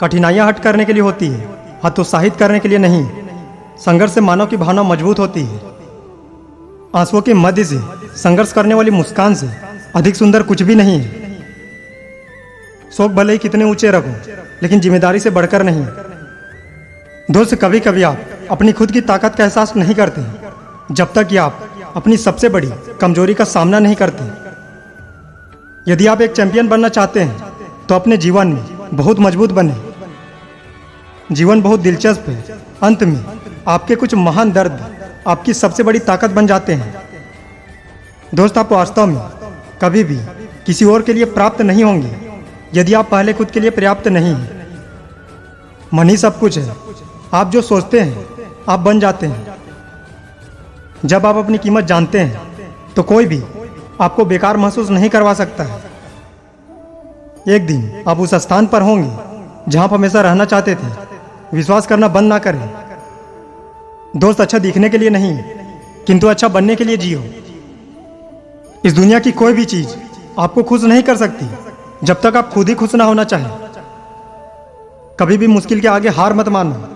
कठिनाइयाँ हट करने के लिए होती है, हतोत्साहित करने के लिए नहीं। संघर्ष से मानव की भावना मजबूत होती है। आंसुओं के मध्य से संघर्ष करने वाली मुस्कान से अधिक सुंदर कुछ भी नहीं है। शौक भले ही कितने ऊंचे रखो, लेकिन जिम्मेदारी से बढ़कर नहीं। दोस्त, कभी कभी आप अपनी खुद की ताकत का एहसास नहीं करते जब तक कि आप अपनी सबसे बड़ी कमजोरी का सामना नहीं करते। यदि आप एक चैंपियन बनना चाहते हैं तो अपने जीवन में बहुत मजबूत बने। जीवन बहुत दिलचस्प है। अंत में आपके कुछ महान दर्द आपकी सबसे बड़ी ताकत बन जाते हैं। दोस्त, आप वास्तव में कभी भी किसी और के लिए प्राप्त नहीं होंगे यदि आप पहले खुद के लिए पर्याप्त नहीं हैं। मन ही सब कुछ है। आप जो सोचते हैं आप बन जाते हैं। जब आप अपनी कीमत जानते हैं तो कोई भी आपको बेकार महसूस नहीं करवा सकता है। एक दिन आप उस स्थान पर होंगे जहां आप हमेशा रहना चाहते थे। विश्वास करना बंद ना करें। दोस्त, अच्छा दिखने के लिए नहीं किंतु अच्छा बनने के लिए जियो। इस दुनिया की कोई भी चीज आपको खुश नहीं कर सकती जब तक आप खुद ही खुश ना होना चाहें। कभी भी मुश्किल के आगे हार मत मानो।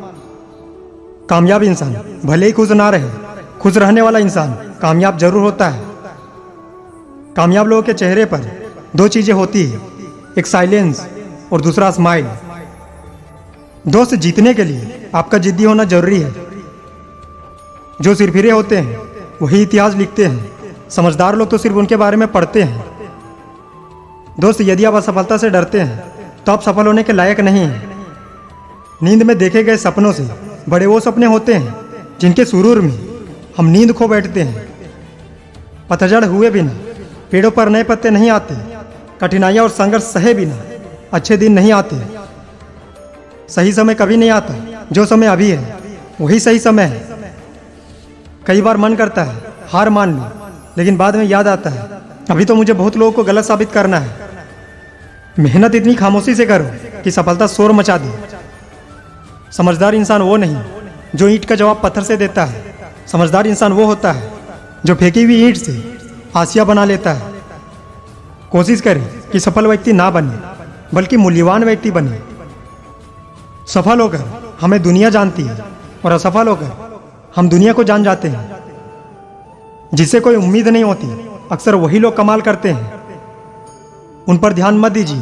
कामयाब इंसान भले ही खुश ना रहे, खुश रहने वाला इंसान कामयाब जरूर होता है। कामयाब लोगों के चेहरे पर दो चीजें होती है, एक साइलेंस और दूसरा स्माइल। दोस्त, जीतने के लिए आपका जिद्दी होना जरूरी है। जो सिरफिरे होते हैं वही इतिहास लिखते हैं। समझदार लोग तो सिर्फ उनके बारे में पढ़ते हैं। दोस्त, यदि आप असफलता से डरते हैं तो आप सफल होने के लायक नहीं हैं। नींद में देखे गए सपनों से बड़े वो सपने होते हैं जिनके सुरूर में हम नींद खो बैठते हैं। पतझड़ हुए बिना पेड़ों पर नए पत्ते नहीं आते। कठिनाइयाँ और संघर्ष सहे बिना अच्छे दिन नहीं आते। सही समय कभी नहीं आता। जो समय अभी है वही सही समय है। कई बार मन करता है हार मान लो, लेकिन बाद में याद आता है अभी तो मुझे बहुत लोगों को गलत साबित करना है। मेहनत इतनी खामोशी से करो कि सफलता शोर मचा दे। समझदार इंसान वो नहीं जो ईंट का जवाब पत्थर से देता है। समझदार इंसान वो होता है जो फेंकी हुई ईंट से हाशिया बना लेता है। कोशिश करें कि सफल व्यक्ति ना बने, बल्कि मूल्यवान व्यक्ति बने। सफल होकर हमें दुनिया जानती है और असफल होकर हम दुनिया को जान जाते हैं। जिससे कोई उम्मीद नहीं होती, अक्सर वही लोग कमाल करते हैं। उन पर ध्यान मत दीजिए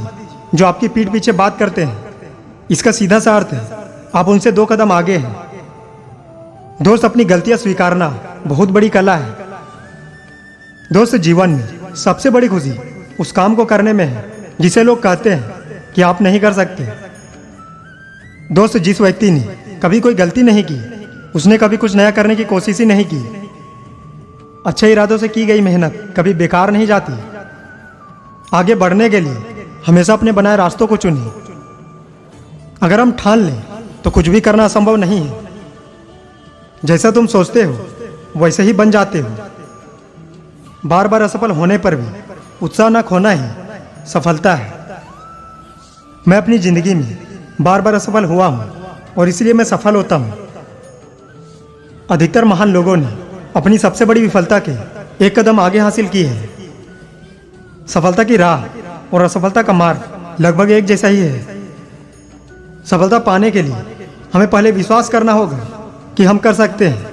जो आपकी पीठ पीछे बात करते हैं। इसका सीधा सा अर्थ है आप उनसे 2 कदम आगे हैं। दोस्त, अपनी गलतियां स्वीकारना बहुत बड़ी कला है। दोस्त, जीवन में सबसे बड़ी खुशी उस काम को करने में है जिसे लोग कहते हैं कि आप नहीं कर सकते। दोस्त, जिस व्यक्ति ने कभी कोई गलती नहीं की उसने कभी कुछ नया करने की कोशिश ही नहीं की। अच्छे इरादों से की गई मेहनत कभी बेकार नहीं जाती। आगे बढ़ने के लिए हमेशा अपने बनाए रास्तों को चुनिए। अगर हम ठान लें तो कुछ भी करना असंभव नहीं है। जैसा तुम सोचते हो वैसे ही बन जाते हो। बार बार असफल होने पर भी उत्साह न खोना ही सफलता है। मैं अपनी जिंदगी में बार बार असफल हुआ हूं और इसलिए मैं सफल होता हूं। अधिकतर महान लोगों ने अपनी सबसे बड़ी विफलता के 1 कदम आगे हासिल की है। सफलता की राह और असफलता का मार्ग लगभग एक जैसा ही है। सफलता पाने के लिए हमें पहले विश्वास करना होगा कि हम कर सकते हैं।